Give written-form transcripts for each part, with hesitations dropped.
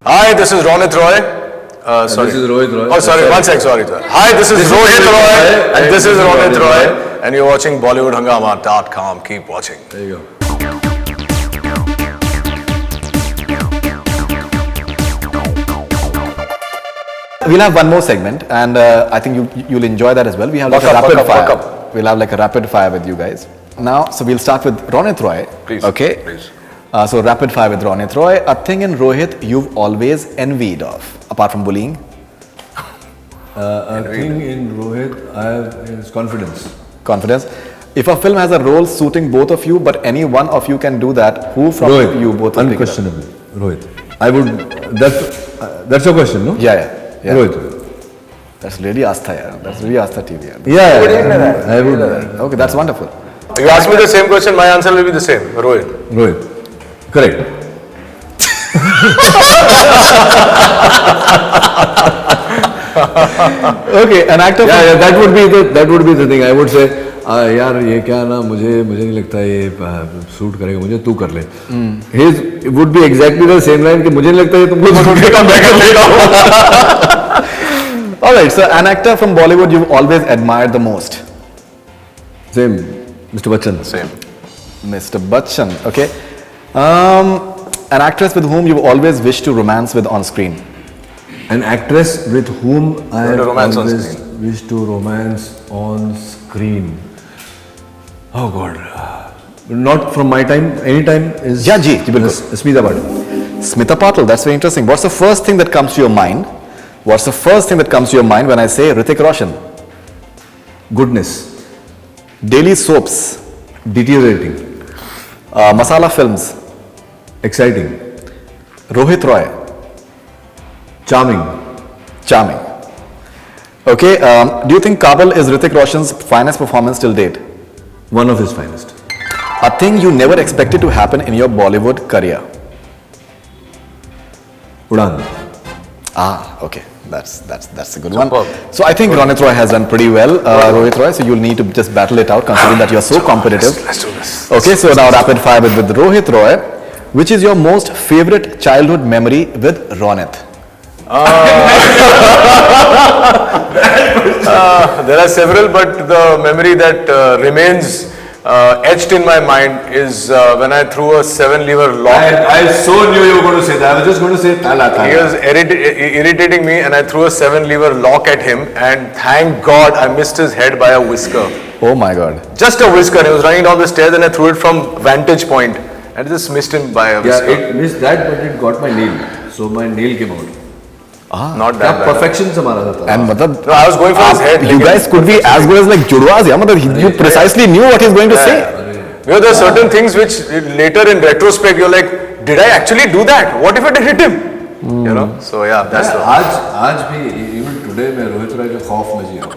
Hi, this is Ronit Roy. Sorry. This is Rohit Roy. Oh, sorry. One sec. Sorry. Hi, this is Rohit Roy. And this is Ronit Roy. And you're watching BollywoodHungama.com. Keep watching. There you go. We'll have one more segment, and I think you'll enjoy that as well. We have like a rapid fire. We'll have like a rapid fire with you guys. Now, so we'll start with Ronit Roy. Please. Okay. Please. So rapid fire with Ronit Roy. A thing in Rohit you've always envied of, apart from bullying. A thing in Rohit I have is confidence. Confidence. If a film has a role suiting both of you, but any one of you can do that, who from Rohit, you both will pick it up? unquestionable. Rohit. I would. That's your question, no? Yeah. Rohit. That's really Astha, yeah. That's really Astha TV. Yeah. I would. Okay, that's wonderful. You ask me the same question, my answer will be the same. Rohit. Rohit. Correct. Okay, an actor. Yeah, that would be the thing. I would say, यार ये क्या ना मुझे नहीं लगता ये suit करेगा मुझे तू कर ले. His would be exactly the same line कि मुझे नहीं लगता ये तुमको सूट करेगा मैं कर लेगा. All right, so an actor from Bollywood you've always admired the most. Same, Mr. Bachchan. Same. Mr. Bachchan. Okay. An actress with whom you've always wished to romance with on screen. An actress with whom I have romance on always screen. wished to romance on screen. Oh God. Not from my time, any time is Yeah, ji, bilkul. Smita Patil. Smita Patil, that's very interesting. What's the first thing that comes to your mind? What's the first thing that comes to your mind when I say Hrithik Roshan? Goodness. Daily soaps, Deteriorating. masala films, Exciting. Rohit Roy, Charming. charming. Okay, do you think Kaabil is Hrithik Roshan's finest performance till date? One of his finest. A thing you never expected to happen in your Bollywood career? Udan. Okay. That's a good one. Superb. So I think Ronit Roy has done pretty well, Rohit Roy. So you'll need to just battle it out, considering that you're so competitive. Let's do this. Okay, so now rapid fire with Rohit Roy. Which is your most favorite childhood memory with Ronit? There are several, but the memory that remains etched in my mind is when I threw a 7-lever lock. I so knew you were going to say that. I was just going to say Tala. He was irritating me, and I threw a 7-lever lock at him, and thank God I missed his head by a whisker. Oh my God. Just a whisker. He was running down the stairs, and I threw it from vantage point, and just missed him by a whisker. Yeah, it missed that, but it got my nail. So my nail came out. Not That that bad. perfection se mara tha. And No, I was going for his head. you guys could be as good as like Judwas. Yeah, you precisely knew what he's going to say. You know, there are certain things which later in retrospect you're like, did I actually do that? What if I did hit him? You know, so yeah, that's the. आज भी even today मैं रोहित रॉय के खौफ में जी रहा हूँ.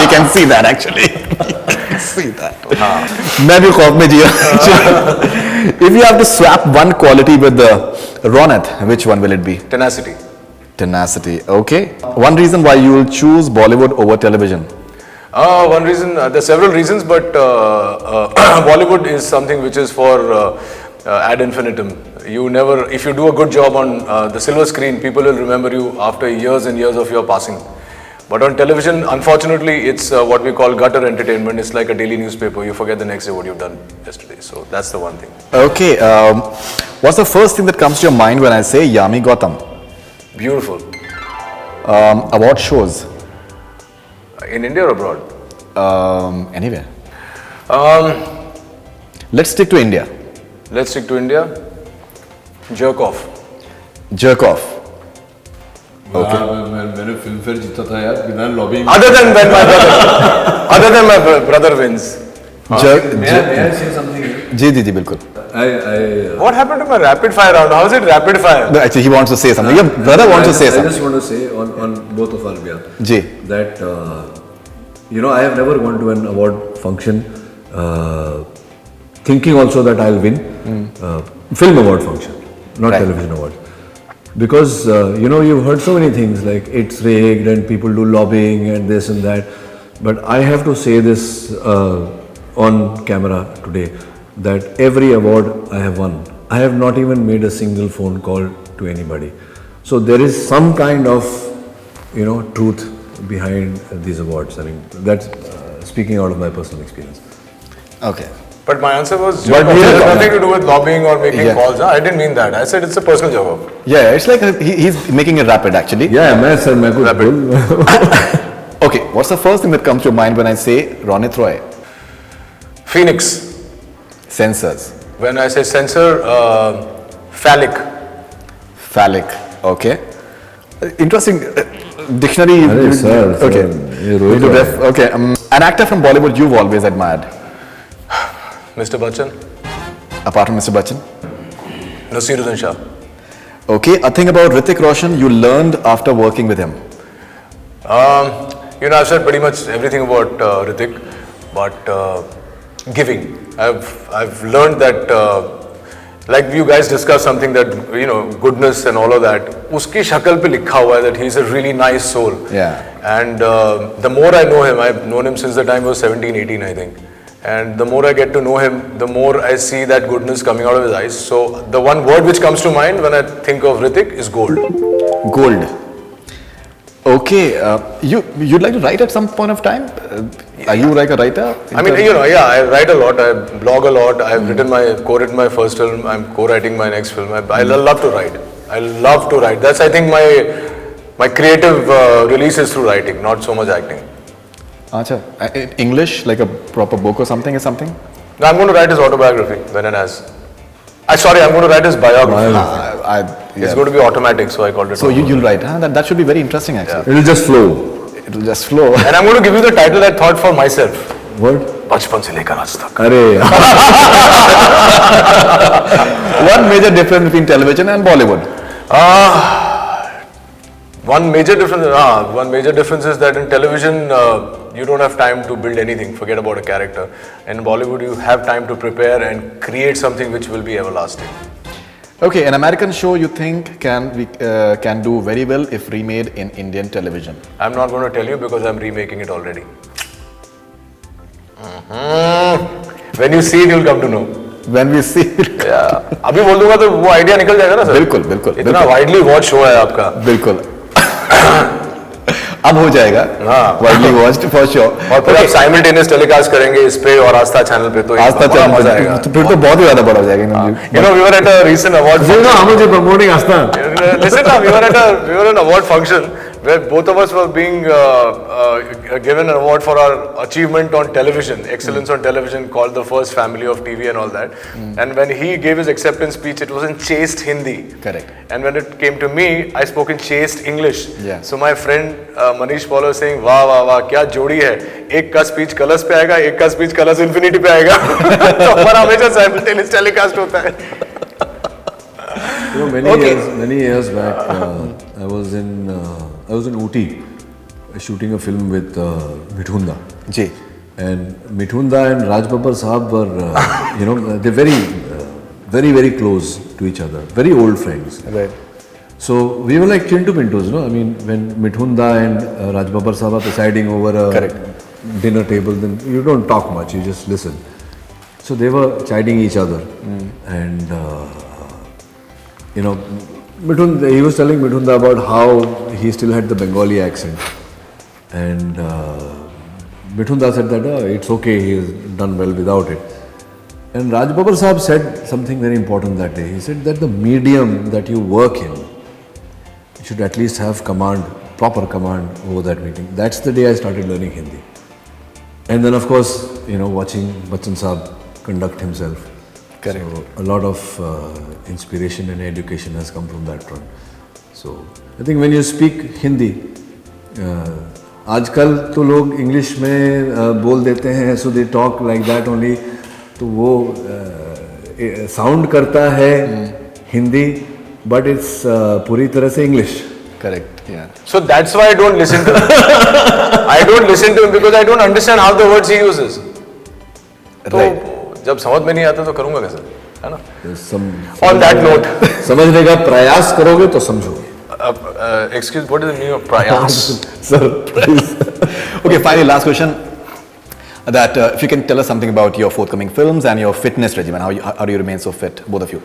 We can see that actually. See that. मैं भी खौफ में जिया. If you have to swap one quality with Ronit, which one will it be? Tenacity. Tenacity. Okay. One reason why you will choose Bollywood over television? One reason, there are several reasons, but Bollywood is something which is for ad infinitum. You never, if you do a good job on the silver screen, people will remember you after years and years of your passing. But on television, unfortunately, it's what we call gutter entertainment. It's like a daily newspaper. You forget the next day what you've done yesterday. So that's the one thing. Okay. What's the first thing that comes to your mind when I say Yami Gautam? Beautiful. Award shows? In India or abroad? Anywhere. Let's stick to India. Let's stick to India. Jerk off. Jerk off. Okay. मैंने film fair जीता था यार बिना lobbying. Other than when my brother, other than my brother wins. May I say something? जी बिल्कुल. What happened to my rapid fire round? How is it rapid fire? No, actually, he wants to say something. Your brother wants to say I something. just want to say on both of our behalf ji. that I have never gone to an award function thinking also that I'll win film award function, not Right. television award. Because you've heard so many things like it's rigged and people do lobbying and this and that, but I have to say this on camera today that every award I have won, I have not even made a single phone call to anybody. So there is some kind of, truth behind these awards. I mean, that's speaking out of my personal experience. Okay. But my answer was, But it has yeah. nothing to do with lobbying or making Yeah. calls. I didn't mean that. I said it's a personal job. Yeah, it's like he's making it rapid actually. Yeah, मैं कुछ बोल Okay, what's the first thing that comes to your mind when I say Ronit Roy? Phoenix. Sensors. When I say censor, phallic. Phallic. Okay. Interesting. Dictionary. अरे sir, Okay. ये Rohit Into है। ref- okay. An actor from Bollywood you've always admired, Mr. Bachchan. apart from Mr. Bachchan. Nasiruddin Shah. Okay. A thing about Hrithik Roshan you learned after working with him. I've said pretty much everything about Hrithik, but giving. I've learned that, like you guys discussed something that, goodness and all of that. Uski shakal pe likha hua hai that he's a really nice soul. Yeah. And the more I know him, I've known him since the time he was 17, 18, I think. And the more I get to know him, the more I see that goodness coming out of his eyes. So the one word which comes to mind when I think of Hrithik is gold. Gold. Okay. You'd like to write at some point of time? Are you like a writer? I mean, I write a lot, I blog a lot, I've co-written my first film, I'm co-writing my next film. I love to write. I love to write. That's, I think, my creative release is through writing, not so much acting. Acha. In English, like a proper book or something? No, I'm going to write his autobiography, when and as. I'm going to write his biography. It's going to be automatic, so I called it. So you'll write, huh? That should be very interesting actually. It'll just flow. It'll just flow. And I'm going to give you the title I thought for myself. What? बचपन से लेकर आज तक. अरे One major difference between television and Bollywood? One major difference is that in television, you don't have time to build anything, forget about a character. In Bollywood, you have time to prepare and create something which will be everlasting. Okay, an American show you think can do very well if remade in Indian television? I'm not going to tell you because I'm remaking it already. When you see it, you'll come to know. When we see it. Yeah. अभी बोल दूंगा तो वो idea निकल जाएगा ना sir. बिल्कुल. इतना वाइडली वॉच शो है आपका. बिल्कुल. अब हो जाएगा. हाँ. Widely watched for sure. और फिर आप साइमल्टेनियस टेलीकास्ट करेंगे इस पे और आस्था चैनल पे तो आस्था बड़ा मजा चैनल आएगा. तो फिर तो बहुत ही ज्यादा बड़ा हो जाएगा. We were at a recent award. how much you promoting Asta? Listen, we were at an award function where both of us were being given an award for our achievement on television, excellence on television, called the first family of TV and all that. And when he gave his acceptance speech, it was in chaste Hindi. Correct. And when it came to me, I spoke in chaste English. Yeah. So my friend Manish Paul was saying, वाह वाह वाह क्या जोड़ी है. एक का speech colours पे आएगा, एक का स्पीच कलर्स इन्फिनिटी पे आएगा. तो हमारा हमेशा साइमल्टेनियस टेलीकास्ट होता है. Many years back, I was in Ooty shooting a film with Mithunda. Ji. And Mithunda and Raj Babbar Sahab were, they're very, very close to each other, very old friends. Right. So we were like Chintu Pintus, I mean, when Mithunda and Raj Babbar Sahab are presiding over a dinner table, then you don't talk much, you just listen. So they were chiding each other. And, Mithunda, he was telling Mithunda about how he still had the Bengali accent. And Mithunda said that it's okay, he has done well without it. And Raj Babbar Sahab said something very important that day. He said that the medium that you work in, you should at least have proper command over that meeting. That's the day I started learning Hindi. And then of course, watching Bachchan Sahab conduct himself. Correct. So a lot of inspiration and education has come from that front. So I think when you speak Hindi, आजकल तो लोग English में बोल देते हैं, so they talk like that only, तो वो sound करता है हिंदी, but it's पूरी तरह से English. Correct. Yeah. So that's why I don't listen to him. I don't listen to him because I don't understand how the words he uses. Right. तो जब समझ में नहीं आता तो करूँगा कैसे, है ना? On On that note, समझने का प्रयास करोगे तो समझोगे. Excuse, what is the meaning of prayas? Sir, please. Okay, finally, last question. That if you can tell us something about your forthcoming films and your fitness regimen, how do you remain so fit, both of you?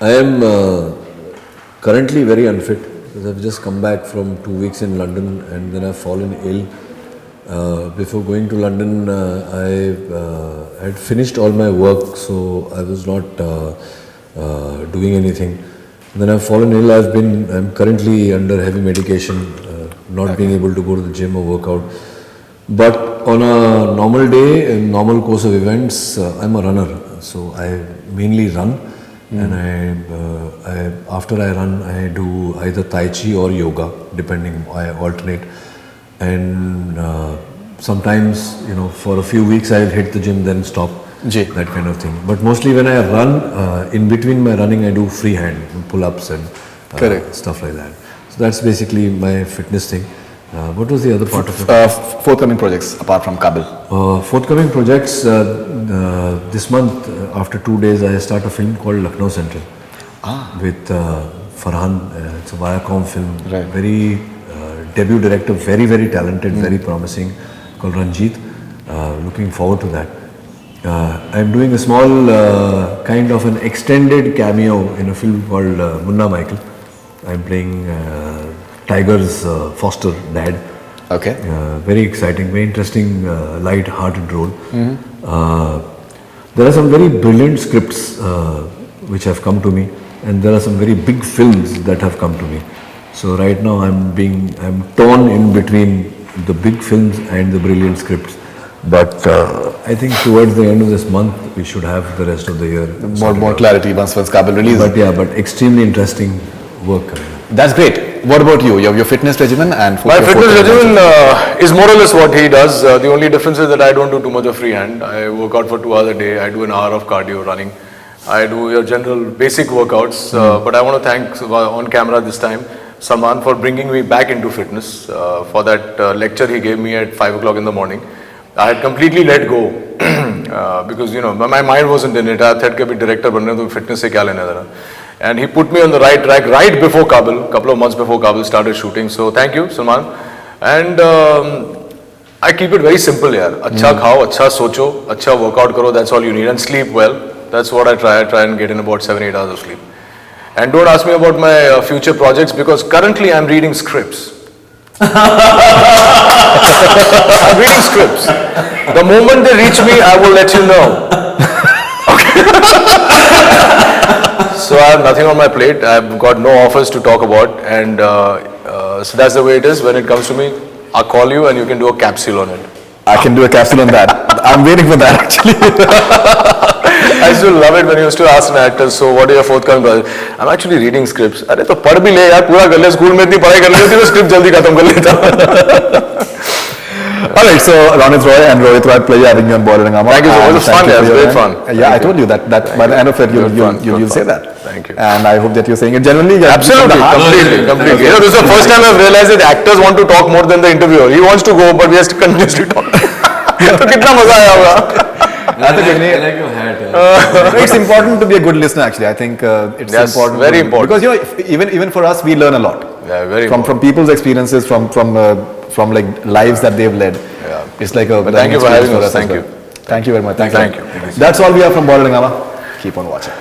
I am currently very unfit because I've just come back from 2 weeks in London and then I've fallen ill. Before going to London, I had finished all my work, so I was not doing anything. Then I've fallen ill. I'm currently under heavy medication, not being able to go to the gym or work out. But on a normal day, a normal course of events, I'm a runner, so I mainly run. And after I run, I do either Tai Chi or yoga, depending. I alternate. And sometimes, for a few weeks I'll hit the gym, then stop. That kind of thing. But mostly when I run, in between my running, I do freehand, pull-ups and stuff like that. So that's basically my fitness thing. What was the other part of it? Forthcoming projects apart from Kaabil. Forthcoming projects, this month, after 2 days, I start a film called Lucknow Central with Farhan. It's a Viacom film. Very debut director, very, very talented, very promising, called Ranjit. Looking forward to that. I'm doing a small kind of an extended cameo in a film called Munna Michael. I'm playing Tiger's foster dad. Okay. Very exciting, very interesting, light-hearted role. There are some very brilliant scripts which have come to me, and there are some very big films that have come to me. So right now I'm torn in between the big films and the brilliant scripts. But I think towards the end of this month we should have the rest of the year. More clarity once Kaabil releases. But extremely interesting work. That's great. What about you? Your fitness regimen and my fitness regimen is more or less what he does. The only difference is that I don't do too much of freehand. I work out for 2 hours a day. I do an hour of cardio running. I do your general basic workouts. But I want to thank on camera this time Salman for bringing me back into fitness. For that lecture he gave me at 5 o'clock in the morning. I had completely let go because my mind wasn't in it. I thought कि director बनने तो fitness से क्या लेना था. And he put me on the right track right before Kaabil, couple of months before Kaabil started shooting. So thank you, Salman. And I keep it very simple, yaar. अच्छा खाओ, अच्छा सोचो, अच्छा workout करो. That's all you need, and sleep well. That's what I try. I try and get in about 7-8 hours of sleep. And don't ask me about my future projects because currently I'm reading scripts. I'm reading scripts. The moment they reach me, I will let you know. So I have nothing on my plate. I've got no offers to talk about, and so that's the way it is. When it comes to me, I'll call you and you can do a capsule on it. I can do a capsule on that. I'm waiting for that actually. I used to love it when you used to ask an actor, so what are your forthcoming projects? I'm actually reading scripts. अरे तो पढ़ भी ले यार, पूरा कर ले, school में इतनी पढ़ाई कर लेती तो स्क्रिप्ट जल्दी खत्म कर लेता. Alright, so Ronit Roy and Rohit Roy, pleasure having you on Bollywood Hungama. Thank you so much. It was fun, yeah, it was great fun. Yeah, I told you that by the end of it, you'll say that. Thank you. And I hope that you're saying it genuinely. Absolutely, completely. This is the first time I've realized that actors want to talk more than the interviewer. He wants to go, but we have to continuously talk. तो कितना मजा आया होगा. I like your hat. It's important to be a good listener actually. I think it's important. Very important. Because even for us, we learn a lot. Yeah, very from people's experiences, from like lives that they've led. Yeah. It's like a. But thank you for having us. Thank you. Thank you very much. Thank you. That's all we have from Bollywood Hungama. Keep on watching.